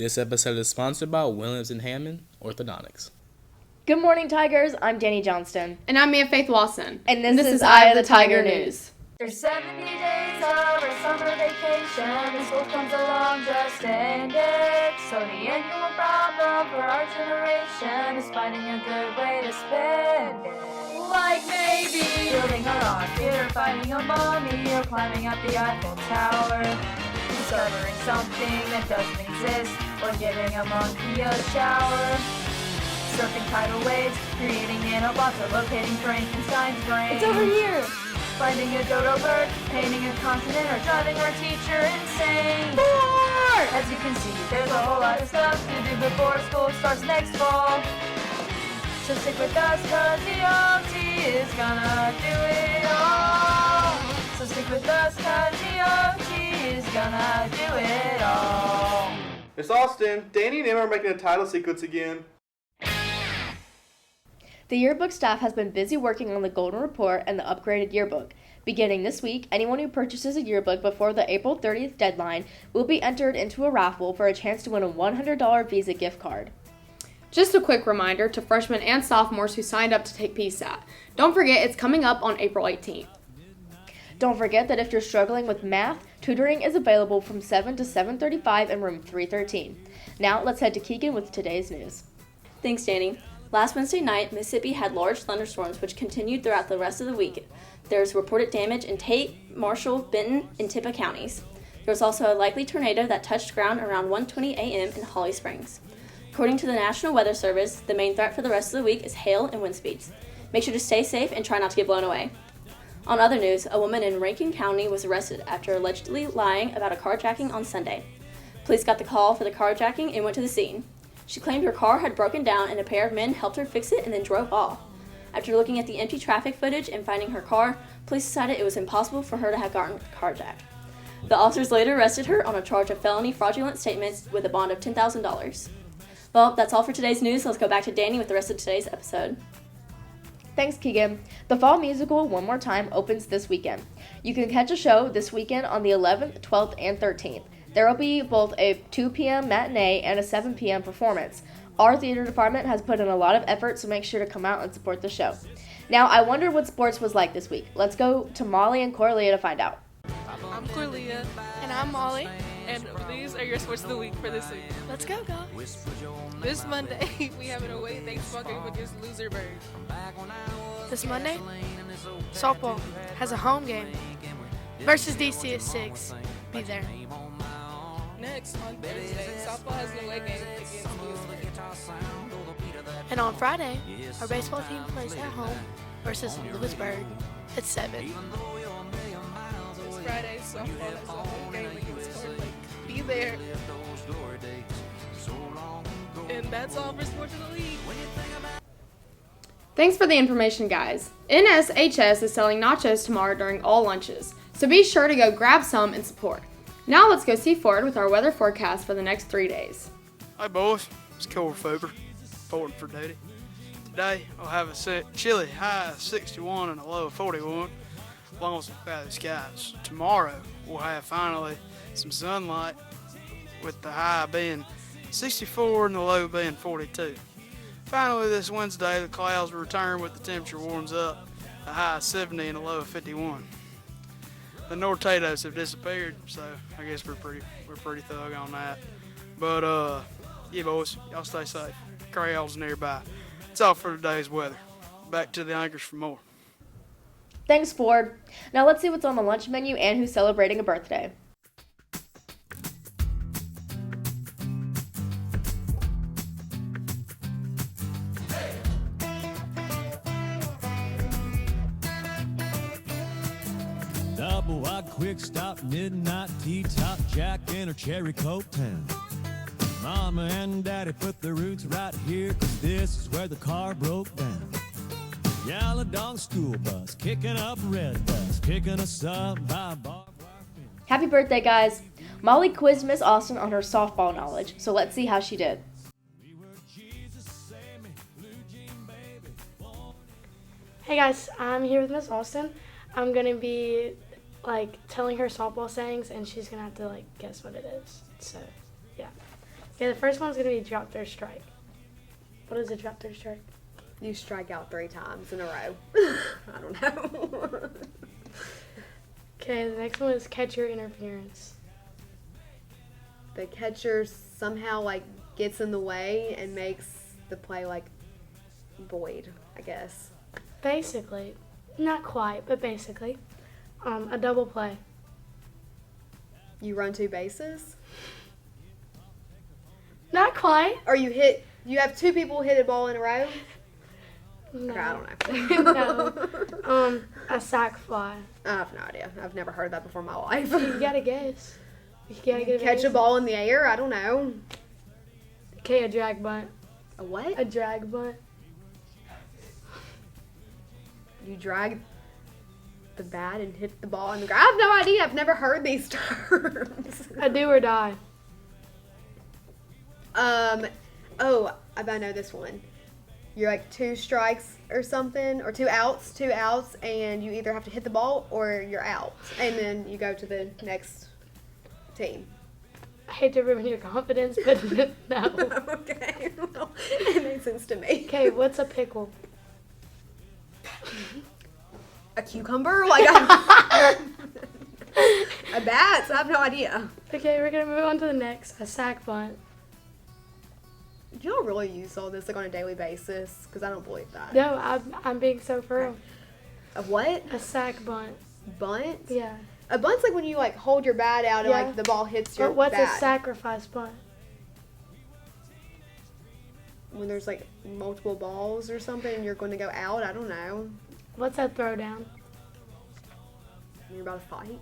This episode is sponsored by Williams and Hammond Orthodontics. Good morning, Tigers. I'm Danny Johnston. And I'm Mia Faith Watson. And this is Eye of the Tiger News. There's 70 days of a summer vacation, and school comes along just ended. So the annual problem for our generation is finding a good way to spend it. Like maybe building a rocket, or finding a mummy, or climbing up the Eiffel Tower. Discovering something that doesn't exist, or giving a monkey a shower. Surfing tidal waves, creating nanobots, or locating Frankenstein's brain. It's over here. Finding a dodo bird, painting a continent, or driving our teacher insane. More! As you can see, there's a whole lot of stuff to do before school starts next fall. So stick with us, cause the OT is gonna do it all. So stick with us, cause the OT is gonna do it all. Miss Austin, Danny and Emma are making a title sequence again. The yearbook staff has been busy working on the Golden Report and the upgraded yearbook. Beginning this week, anyone who purchases a yearbook before the April 30th deadline will be entered into a raffle for a chance to win a $100 Visa gift card. Just a quick reminder to freshmen and sophomores who signed up to take PSAT. Don't forget it's coming up on April 18th. Don't forget that if you're struggling with math, tutoring is available from 7 to 7:35 in room 313. Now let's head to Keegan with today's news. Thanks, Danny. Last Wednesday night, Mississippi had large thunderstorms which continued throughout the rest of the week. There's reported damage in Tate, Marshall, Benton, and Tippah counties. There was also a likely tornado that touched ground around 1:20 a.m. in Holly Springs. According to the National Weather Service, the main threat for the rest of the week is hail and wind speeds. Make sure to stay safe and try not to get blown away. On other news, a woman in Rankin County was arrested after allegedly lying about a carjacking on Sunday. Police got the call for the carjacking and went to the scene. She claimed her car had broken down and a pair of men helped her fix it and then drove off. After looking at the empty traffic footage and finding her car, police decided it was impossible for her to have gotten carjacked. The officers later arrested her on a charge of felony fraudulent statements with a bond of $10,000. Well, that's all for today's news. Let's go back to Danny with the rest of today's episode. Thanks, Keegan. The fall musical One More Time opens this weekend. You can catch a show this weekend on the 11th, 12th, and 13th. There will be both a 2 p.m. matinee and a 7 p.m. performance. Our theater department has put in a lot of effort, so make sure to come out and support the show. Now, I wonder what sports was like this week. Let's go to Molly and Corleah to find out. I'm Corleah. And I'm Molly. And these are your sports of the week for this week. Let's go, guys. This Monday, we have an away baseball game against Loserburg. This Monday, softball has a home game versus DC at 6. Be there. Next, on Thursday, softball has an away game against Lewisburg. And on Friday, our baseball team plays at home versus Lewisburg at 7. This Friday, softball has a home game against Fort Lake. Be there. And that's all for Sports of the Week. Thanks for the information, guys. NSHS is selling nachos tomorrow during all lunches, so be sure to go grab some and support. Now let's go see Ford with our weather forecast for the next 3 days. Hey boys, it's Cole Faber, reporting for duty. Today we'll have a chilly high of 61 and a low of 41, along with some cloudy skies. Tomorrow we'll have finally some sunlight, with the high being 64 and the low being 42. Finally this Wednesday the clouds will return with the temperature warms up, a high of 70 and a low of 51. The tornadoes have disappeared, so I guess we're pretty thug on that. But yeah, boys, y'all stay safe. Crayons nearby. That's all for today's weather. Back to the anchors for more. Thanks, Ford. Now let's see what's on the lunch menu and who's celebrating a birthday. Double wide quick stop, midnight tea top, Jack in her cherry coke town. Mama and Daddy put their roots right here, 'cause this is where the car broke down. Yellow dog school bus, kicking up red dust, picking us up by barbed wire fence. Happy birthday, guys. Molly quizzed Miss Austin on her softball knowledge, so let's see how she did. Hey guys, I'm here with Miss Austin. I'm gonna be telling her softball sayings, and she's gonna have to guess what it is. So, yeah. Okay, the first one's gonna be drop, throw, strike. What is a drop, throw, strike? You strike out 3 times in a row. I don't know. Okay, the next one is catcher interference. The catcher somehow like gets in the way and makes the play like void, I guess. Basically, not quite, but basically, a double play. You run 2 bases, Not quite. or you have 2 people hit a ball in a row. No. Okay, I don't know. No. A sack fly. I have no idea. I've never heard that before in my life. You gotta guess. You gotta get Catch a ball in the air? I don't know. Okay, a drag bunt. A what? A drag bunt. You drag the bat and hit the ball in the ground. I have no idea. I've never heard these terms. A do or die. Oh, I know this one. You're like 2 strikes or something, or 2 outs, and you either have to hit the ball or you're out, and then you go to the next team. I hate to ruin your confidence, but no. Okay, well, it makes sense to me. Okay, what's a pickle? A cucumber? Like a bat? I have no idea. Okay, we're gonna move on to the next. A sack bunt. Do y'all really use all this like on a daily basis? Because I don't believe that. No, I'm being so for real. A what? A sack bunt. Bunt? Yeah. A bunt's like when you like hold your bat out and Yeah. like the ball hits your But what's bat. a sacrifice bunt? When there's like multiple balls or something and you're going to go out, I don't know. What's a throwdown? When you're about to fight.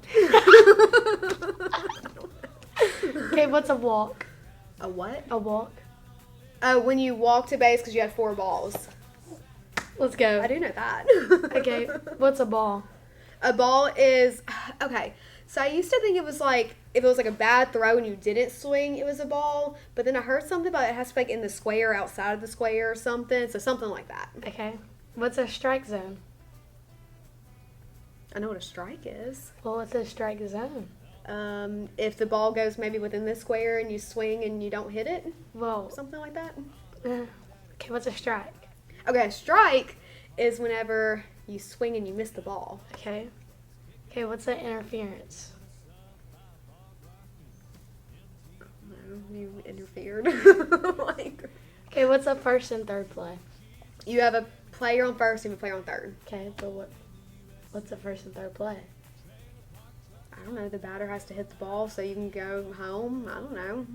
Okay, what's a walk? A what? A walk. Oh, when you walk to base because you had 4 balls. Let's go. I do know that. Okay, what's a ball? A ball is, okay, so I used to think it was like, if it was like a bad throw and you didn't swing, it was a ball. But then I heard something about it has to be like in the square, outside of the square or something. So something like that. Okay. What's a strike zone? I know what a strike is. Well, what's a strike zone? If the ball goes maybe within this square and you swing and you don't hit it, Whoa. something like that. Okay, what's a strike? Okay, a strike is whenever you swing and you miss the ball. Okay. Okay, what's an interference? No, you interfered. Like, Okay, what's a first and third play? you have a player on first and a player on third. Okay, but what's the first and third play? I don't know, the batter has to hit the ball so you can go home. I don't know.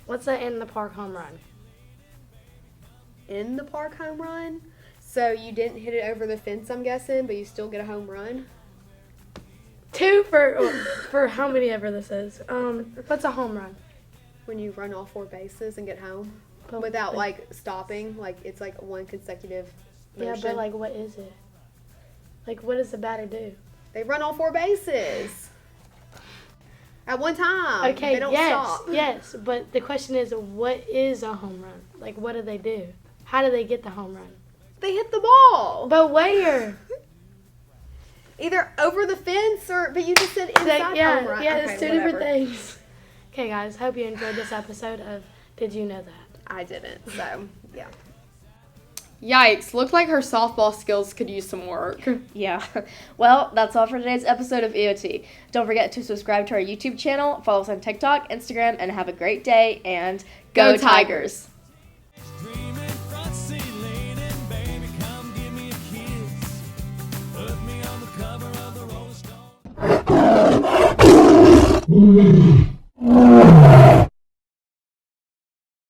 What's an in the park home run? In the park home run? So you didn't hit it over the fence, I'm guessing, but you still get a home run? 2 for how many ever this is. What's a home run? When you run all 4 bases and get home But- without like stopping, like it's like one consecutive Yeah, motion. but like what is it? Like what does the batter do? They run all 4 bases at one time. Okay, They don't stop. yes, but the question is, what is a home run? Like, what do they do? How do they get the home run? They hit the ball. But where? Either over the fence or, but you just said inside home run. Yeah, Okay, it's 2 whatever. different things. Okay, guys, hope you enjoyed this episode of Did You Know That? I didn't, so yeah. Yikes, looked like her softball skills could use some work. Yeah. Well, that's all for today's episode of EOT. Don't forget to subscribe to our YouTube channel, follow us on TikTok, Instagram, and have a great day, and Go go Tigers! Dreaming front seat leaning, baby, come give me a kiss. Put me on the cover of the Rolling Stone.